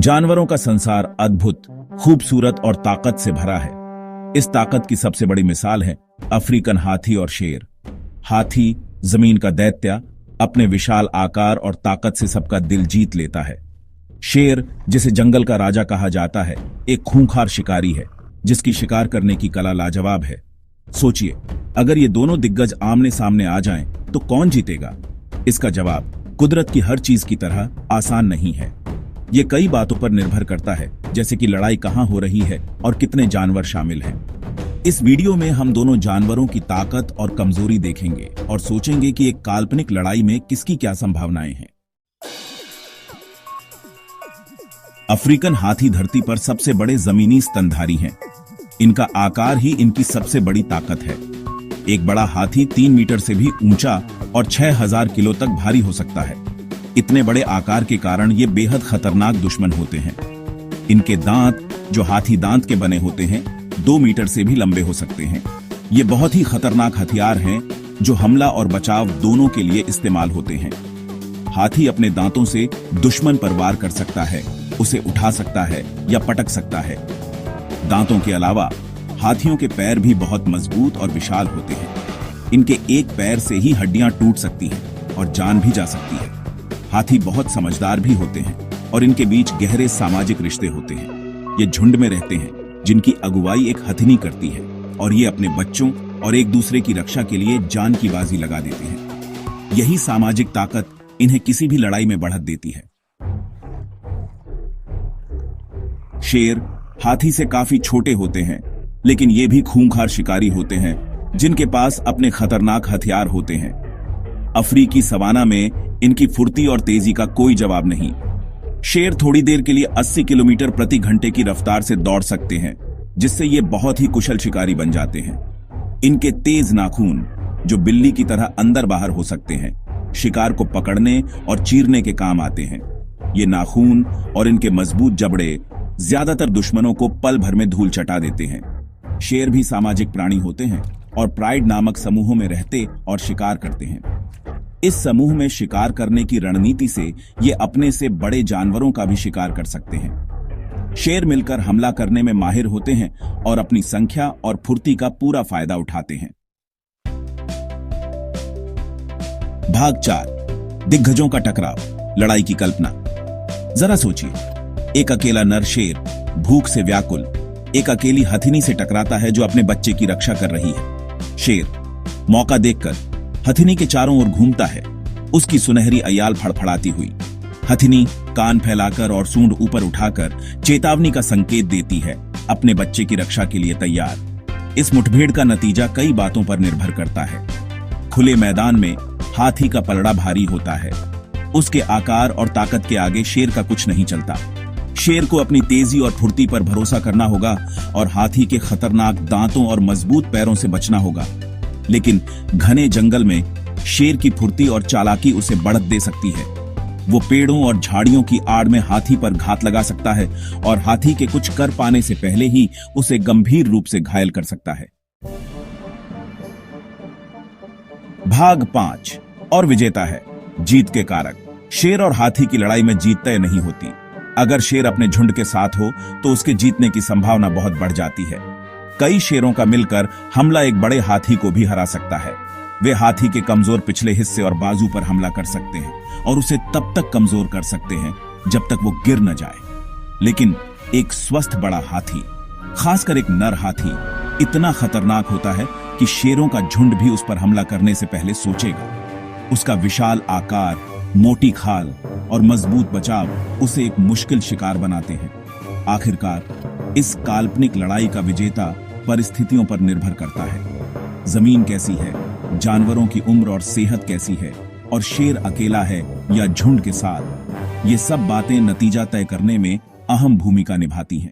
जानवरों का संसार अद्भुत, खूबसूरत और ताकत से भरा है। इस ताकत की सबसे बड़ी मिसाल है अफ्रीकन हाथी और शेर। हाथी, जमीन का दैत्य, अपने विशाल आकार और ताकत से सबका दिल जीत लेता है। शेर, जिसे जंगल का राजा कहा जाता है, एक खूंखार शिकारी है जिसकी शिकार करने की कला लाजवाब है। सोचिए, अगर ये दोनों दिग्गज आमने सामने आ जाएं, तो कौन जीतेगा? इसका जवाब कुदरत की हर चीज की तरह आसान नहीं है। ये कई बातों पर निर्भर करता है, जैसे कि लड़ाई कहां हो रही है और कितने जानवर शामिल हैं। इस वीडियो में हम दोनों जानवरों की ताकत और कमजोरी देखेंगे और सोचेंगे कि एक काल्पनिक लड़ाई में किसकी क्या संभावनाएं हैं। अफ्रीकन हाथी धरती पर सबसे बड़े जमीनी स्तनधारी हैं। इनका आकार ही इनकी सबसे बड़ी ताकत है। एक बड़ा हाथी 3 मीटर से भी ऊंचा और 6000 किलो तक भारी हो सकता है। इतने बड़े आकार के कारण ये बेहद खतरनाक दुश्मन होते हैं। इनके दांत, जो हाथी दांत के बने होते हैं, 2 मीटर से भी लंबे हो सकते हैं। ये बहुत ही खतरनाक हथियार हैं जो हमला और बचाव दोनों के लिए इस्तेमाल होते हैं। हाथी अपने दांतों से दुश्मन पर वार कर सकता है, उसे उठा सकता है या पटक सकता है। दांतों के अलावा हाथियों के पैर भी बहुत मजबूत और विशाल होते हैं। इनके एक पैर से ही हड्डियां टूट सकती हैं और जान भी जा सकती है। हाथी बहुत समझदार भी होते हैं और इनके बीच गहरे सामाजिक रिश्ते होते हैं। ये झुंड में रहते हैं, जिनकी अगुवाई एक हथिनी करती है, और ये अपने बच्चों और एक दूसरे की रक्षा के लिए जान की बाजी लगा देते हैं। यही सामाजिक ताकत इन्हें किसी भी लड़ाई में बढ़त देती है। शेर हाथी से काफी छोटे होते हैं, लेकिन ये भी खूंखार शिकारी होते हैं जिनके पास अपने खतरनाक हथियार होते हैं। अफ्रीकी सवाना में इनकी फुर्ती और तेजी का कोई जवाब नहीं। शेर थोड़ी देर के लिए 80 किलोमीटर प्रति घंटे की रफ्तार से दौड़ सकते हैं, जिससे ये बहुत ही कुशल शिकारी बन जाते हैं। इनके तेज नाखून, जो बिल्ली की तरह अंदर बाहर हो सकते हैं, शिकार को पकड़ने और चीरने के काम आते हैं। ये नाखून और इनके मजबूत जबड़े ज्यादातर दुश्मनों को पल भर में धूल चटा देते हैं। शेर भी सामाजिक प्राणी होते हैं और प्राइड नामक समूहों में रहते और शिकार करते हैं। इस समूह में शिकार करने की रणनीति से ये अपने से बड़े जानवरों का भी शिकार कर सकते हैं। शेर मिलकर हमला करने में माहिर होते हैं और अपनी संख्या और फुर्ती का पूरा फायदा उठाते हैं। भाग 4, दिग्गजों का टकराव, लड़ाई की कल्पना। जरा सोचिए, एक अकेला नर शेर भूख से व्याकुल एक अकेली हथिनी से टकराता है जो अपने बच्चे की रक्षा कर रही है। शेर मौका देखकर हथिनी के चारों ओर घूमता है, उसकी सुनहरी अयाल फड़फड़ाती हुई। हथिनी कान फैलाकर और सूंड ऊपर उठाकर चेतावनी का संकेत देती है, अपने बच्चे की रक्षा के लिए तैयार। इस मुठभेड़ का नतीजा कई बातों पर निर्भर करता है। खुले मैदान में हाथी का पलड़ा भारी होता है। उसके आकार और ताकत के आगे शेर का कुछ नहीं चलता। शेर को अपनी तेजी और फुर्ती पर भरोसा करना होगा और हाथी के खतरनाक दांतों और मजबूत पैरों से बचना होगा। लेकिन घने जंगल में शेर की फुर्ती और चालाकी उसे बढ़त दे सकती है। वो पेड़ों और झाड़ियों की आड़ में हाथी पर घात लगा सकता है और हाथी के कुछ कर पाने से पहले ही उसे गंभीर रूप से घायल कर सकता है। भाग 5 और विजेता है जीत के कारक। शेर और हाथी की लड़ाई में जीत तय नहीं होती। अगर शेर अपने झुंड के साथ हो तो उसके जीतने की संभावना बहुत बढ़ जाती है। कई शेरों का मिलकर हमला एक बड़े हाथी को भी हरा सकता है। वे हाथी के कमजोर पिछले हिस्से और बाजू पर हमला कर सकते हैं और उसे तब तक कमजोर कर सकते हैं जब तक वो गिर न जाए। लेकिन एक स्वस्थ बड़ा हाथी, खासकर एक नर हाथी, इतना खतरनाक होता है कि शेरों का झुंड भी उस पर हमला करने से पहले सोचेगा। उसका विशाल आकार, मोटी खाल और मजबूत बचाव उसे एक मुश्किल शिकार बनाते हैं। आखिरकार इस काल्पनिक लड़ाई का विजेता परिस्थितियों पर निर्भर करता है। जमीन कैसी है, जानवरों की उम्र और सेहत कैसी है, और शेर अकेला है या झुंड के साथ, ये सब बातें नतीजा तय करने में अहम भूमिका निभाती हैं।